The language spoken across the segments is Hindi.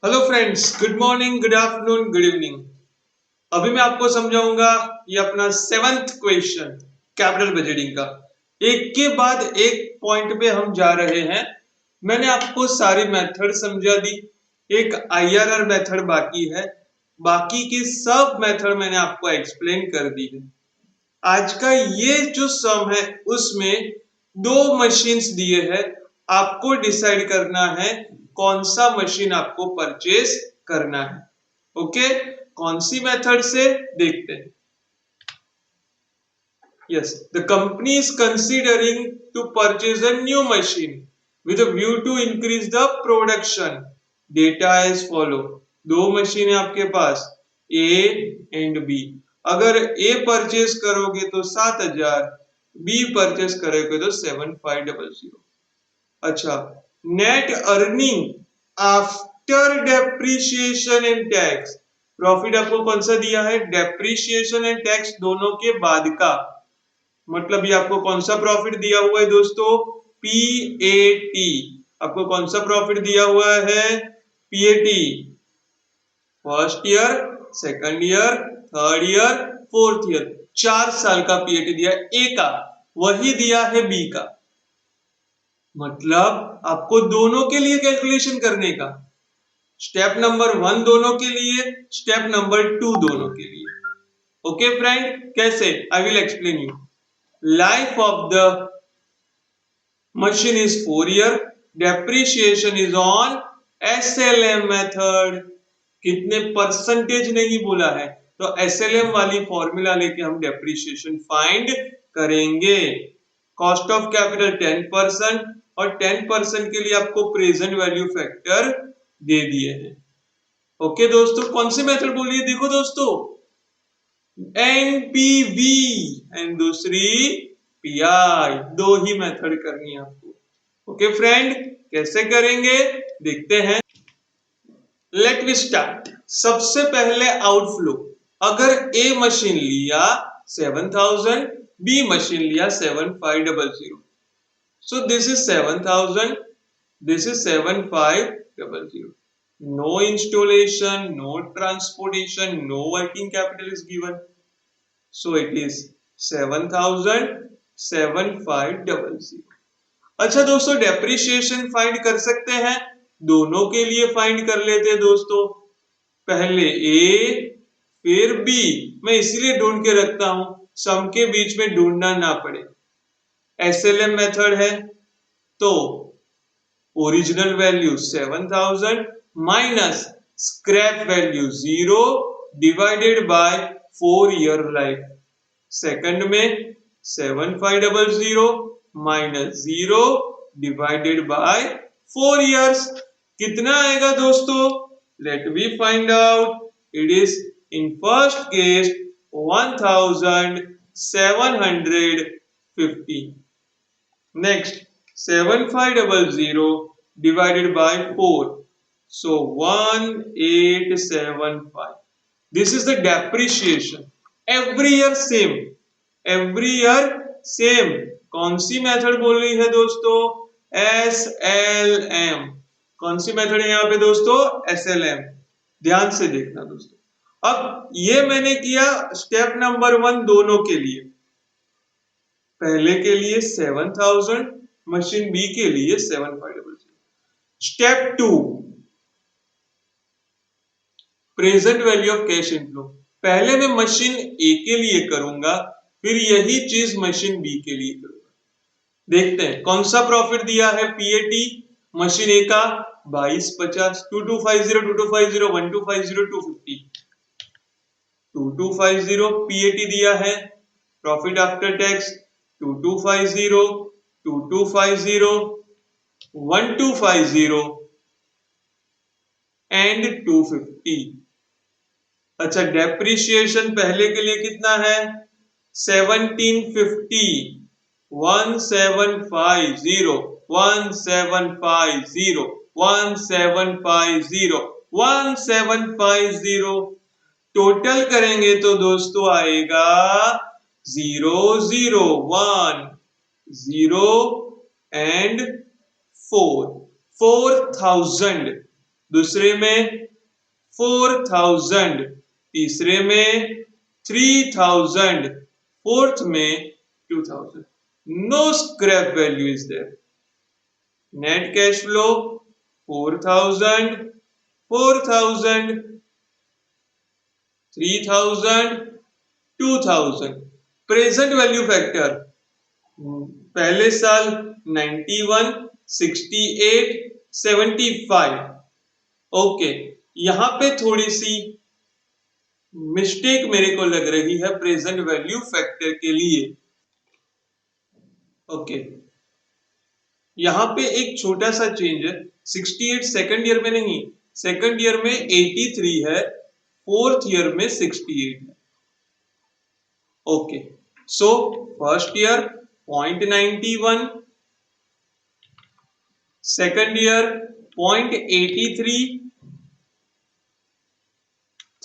Hello friends, good morning, good afternoon, good evening. अभी मैं आपको समझाऊंगा ये अपना सेवंथ क्वेश्चन कैपिटल बजटिंग का। एक के बाद एक पॉइंट पे हम जा रहे हैं। मैंने आपको सारी मेथड समझा दी, एक आईआरआर मेथड बाकी है, बाकी की सब मेथड मैंने आपको एक्सप्लेन कर दी है। आज का ये जो सम है उसमें दो मशीन्स दिए हैं, आपको डिसाइड करना है कौन सा मशीन आपको परचेज करना है। ओके, कौन सी मेथड से देखते हैं। Yes, the company is considering to purchase a new machine with a view to increase the production. Data as follow. दो मशीन है आपके पास, ए एंड बी। अगर ए परचेज करोगे तो 7,000, बी परचेज करोगे तो 7,500। अच्छा, net earning after depreciation and tax. Profit आपको कौन सा दिया है? डेप्रिसिएशन एंड टैक्स दोनों के बाद का। मतलब ये आपको कौन सा प्रॉफिट दिया हुआ है दोस्तों? पीएटी। आपको कौन सा प्रॉफिट दिया हुआ है? PAT. First year, second year, third year, fourth year, 4 साल का पीएटी दिया है ए का, वही दिया है बी का। मतलब आपको दोनों के लिए कैलकुलेशन करने का। स्टेप नंबर 1 दोनों के लिए, स्टेप नंबर 2 दोनों के लिए। ओके फ्रेंड, कैसे? I will explain you. Life of the machine is 4 year, depreciation is on SLM method। कितने परसेंटेज नहीं बोला है, तो SLM वाली फॉर्मूला लेके हम डेप्रिसिएशन फाइंड करेंगे। कॉस्ट ऑफ कैपिटल 10% और 10% के लिए आपको प्रेजेंट वैल्यू फैक्टर दे दिए हैं। ओके दोस्तों, कौन सी मेथड बोलिए? देखो दोस्तों, एनपीवी एंड दूसरी पीआई, दो ही मेथड करनी है आपको। ओके फ्रेंड, कैसे करेंगे देखते हैं। Let we start. सबसे पहले आउटफ्लो। अगर ए मशीन लिया 7,000, बी मशीन लिया 7,500, so this is 7,000, this is 7,500. No installation, no transportation, no working capital is given, so it is 7,7,500. अच्छा दोस्तों, डेप्रिसिएशन फाइंड कर सकते हैं, दोनों के लिए फाइंड कर लेते हैं दोस्तों। पहले ए फिर बी, मैं इसीलिए ढूंढ के रखता हूं सम के बीच में ढूंढना ना पड़े। एसएलएम मेथड है तो original value 7,000 minus scrap value 0 divided by 4 year life. Second में 7,500 माइनस 0 डिवाइडेड बाय 4 इयर्स। कितना आएगा दोस्तों? Let me find out. It is in first case 1,750। Next 7,500 divided by 4, so 1,875. This is the depreciation. Every year same, every year same. कौन सी मेथड बोल रही है दोस्तों? SLM। कौन सी मेथड है यहाँ पे दोस्तों? SLM। ध्यान से देखना दोस्तों। अब ये मैंने किया स्टेप नंबर 1 दोनों के लिए। पहले के लिए 7,000, मशीन बी के लिए 7,500। Step 2, present value of cash inflow. पहले मैं मशीन ए के लिए करूंगा, फिर यही चीज मशीन बी के लिए करूंगा। देखते हैं कौन सा प्रॉफिट दिया है पीएटी मशीन ए का 2250, 2250, 2250, 1250, 250, 2250 पीएटी दिया है। Profit after tax 2250, 2250, 1250 and 250। अच्छा, डेप्रिसिएशन पहले के लिए कितना है? 1750, 1750, 1750, 1750, 1750। टोटल करेंगे तो दोस्तों आएगा 0, 0, 1, 0 एंड 4, 4,000 दूसरे में 4000, तीसरे में 3000, फोर्थ में 2000. No scrap value is there. Net cash flow 4000, 4000, 3000, 2000. Present value factor पहले साल 91, 68, 75. ओके, यहां पे थोड़ी सी मिस्टेक मेरे को लग रही है प्रेजेंट वैल्यू फैक्टर के लिए. ओके, यहां पे एक छोटा सा चेंज है. 68 सेकंड ईयर में नहीं, सेकंड ईयर में 83 है, फोर्थ ईयर में 68 है. Okay, so first year 0.91, second year 0.83,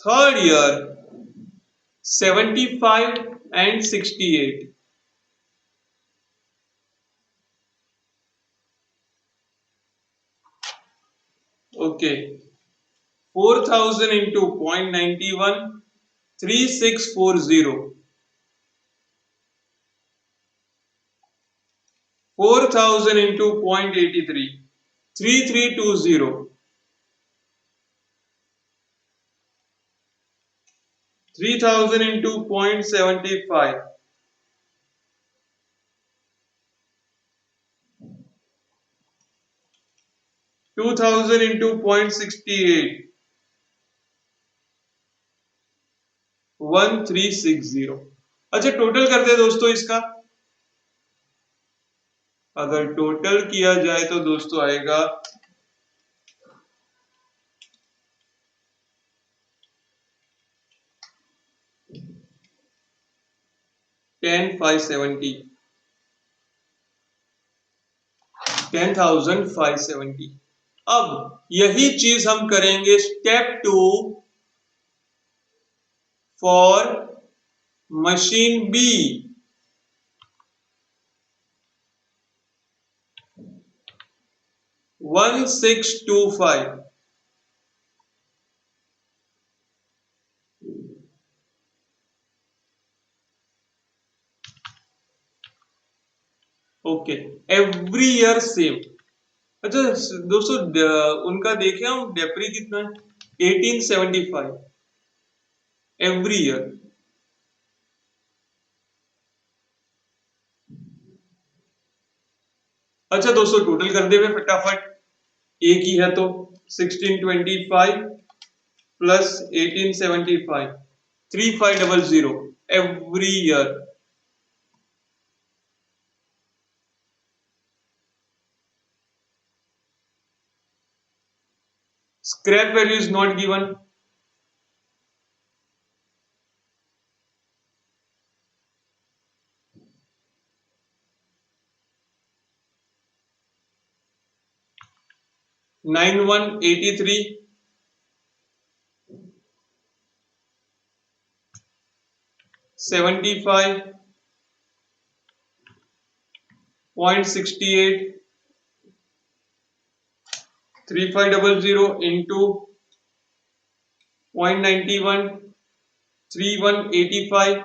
third year 75 and 68. Okay, 4000 into 0.91, 3640. 4000 into 0.83, 3320. 3000 into 0.75, 2000 into 0.68, 1360. अच्छा, टोटल करते हैं दोस्तों इसका. अगर टोटल किया जाए तो दोस्तों आएगा 10,570. 10,570. अब यही चीज हम करेंगे step 2 for machine B. One 1625. Okay, every year same. अच्छा दोस्तों, उनका देखें हम डेप्री कितना है, 1875 एवरी ईयर. अच्छा दोस्तों, टोटल कर दे हुए फटाफट, एक ही है तो 1625 plus 1875, 3500 every year. Scrap value is not given. Nine one 83, 75, 0.68, 3500 into 0.91, 3185,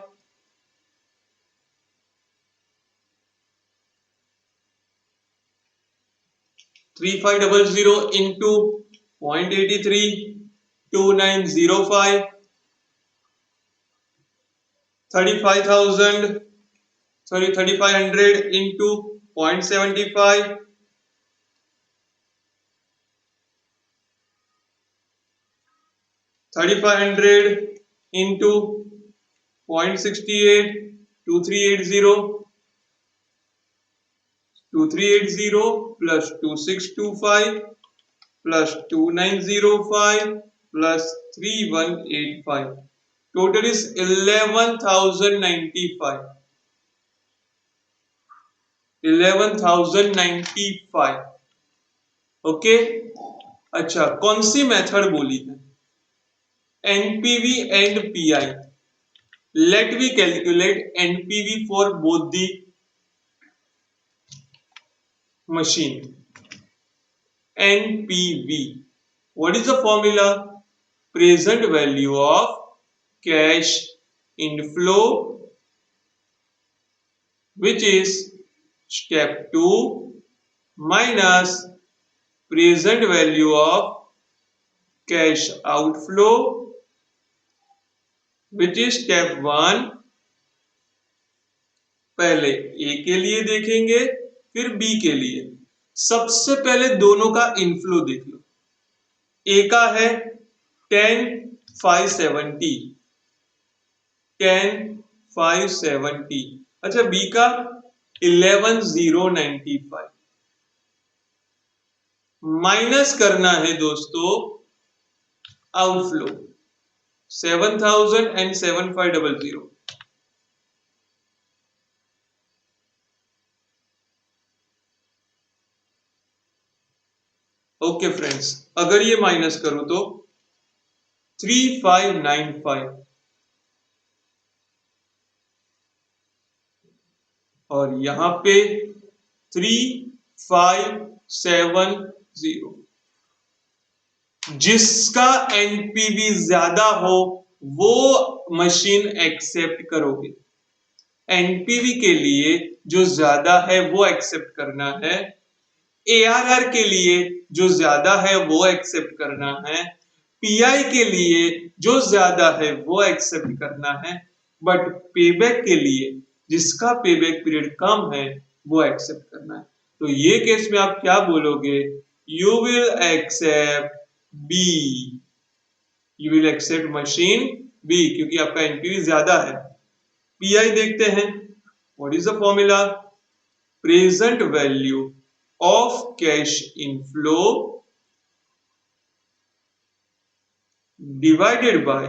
3500 into 0.83, 2905, 35,000, sorry 3500 into 0.75, 3500 into 0.68, 2380, 2380 plus 2625 plus 2905 plus 3185. Total is 11,095. 11,095. Okay, अच्छा कौन सी मेथड बोली है, NPV and PI. Let we calculate NPV for both the machine. NPV What is the formula? Present value of cash inflow, which is step 2, minus present value of cash outflow, which is step 1. पहले ए के लिए देखेंगे फिर बी के लिए। सबसे पहले दोनों का इनफ्लो देख लो। ए का है 10,570, 10,570। अच्छा, बी का 11,095। माइनस करना है दोस्तों आउटफ्लो 7,000 एंड 7,500। ओके फ्रेंड्स, अगर ये माइनस करूं तो 3,595 और यहां पे 3,570। जिसका एनपीवी ज्यादा हो वो मशीन एक्सेप्ट करोगे। एनपीवी के लिए जो ज्यादा है वो एक्सेप्ट करना है, एआरआर के लिए जो ज्यादा है वो एक्सेप्ट करना है, पीआई के लिए जो ज्यादा है वो एक्सेप्ट करना है, बट पेबैक के लिए जिसका पेबैक पीरियड कम है वो एक्सेप्ट करना है। तो ये केस में आप क्या बोलोगे? You will accept B, you will accept machine B, क्योंकि आपका एनपीवी ज्यादा है। पीआई देखते हैं, what is the formula? Present value of cash inflow divided by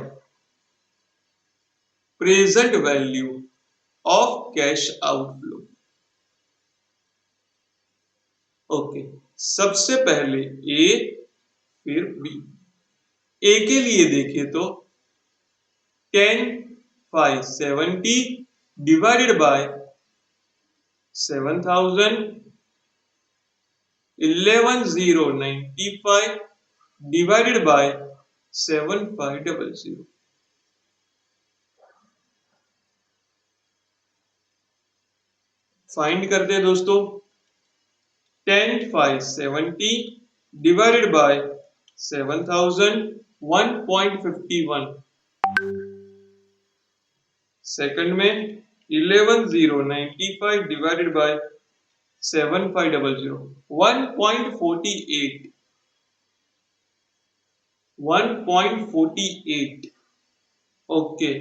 present value of cash outflow। Okay, सबसे पहले ए फिर बी। ए के लिए देखें तो 10,570 divided by 7,000, 11,095 divided by 7,500। Find करते हैं दोस्तों। 10,570 divided by 7,000, 1.51। सेकंड में 11,095 divided by 7,500, 1.48, 1.48। ओके,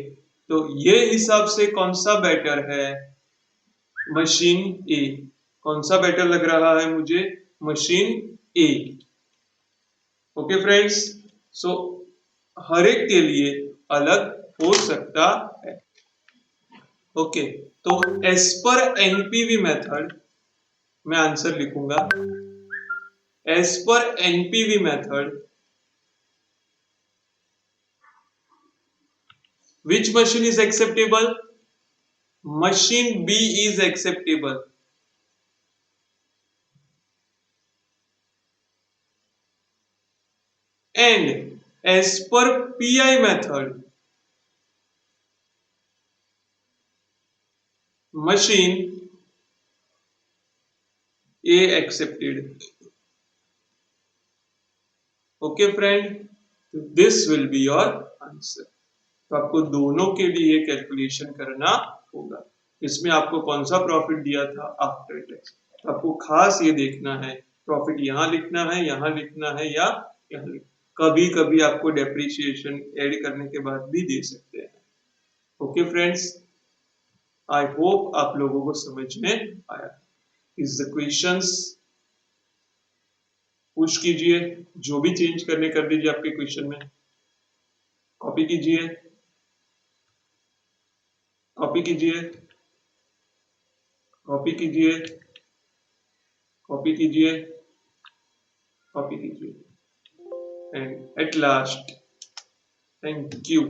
तो ये हिसाब से कौन सा बेटर है? मशीन ए। कौन सा बेटर लग रहा है मुझे? मशीन ए। ओके फ्रेंड्स, सो हर एक के लिए अलग हो सकता है। ओके, तो एज पर एनपीवी मेथड मैं आंसर लिखूंगा। As per NPV method which machine is acceptable? Machine B is acceptable. And as per PI method, machine A accepted. Okay friend, this will be your answer. तो आपको दोनों के लिए कैलकुलेशन करना होगा। इसमें आपको कौन सा प्रॉफिट दिया था? After tax. तो आपको खास ये देखना है प्रॉफिट यहाँ लिखना है, यहाँ लिखना है या यहाँ लिखना। कभी कभी आपको डेप्रिसिएशन ऐड करने के बाद भी दे सकते हैं। ओके फ्रेंड्स, आई होप आप लोगों को समझ में आया। इज द क्वेश्चंस पुश कीजिए, जो भी चेंज करने कर दीजिए आपके क्वेश्चन में। कॉपी कीजिए, कॉपी कीजिए, कॉपी कीजिए, कॉपी कीजिए, कॉपी कीजिए। And at last, thank you.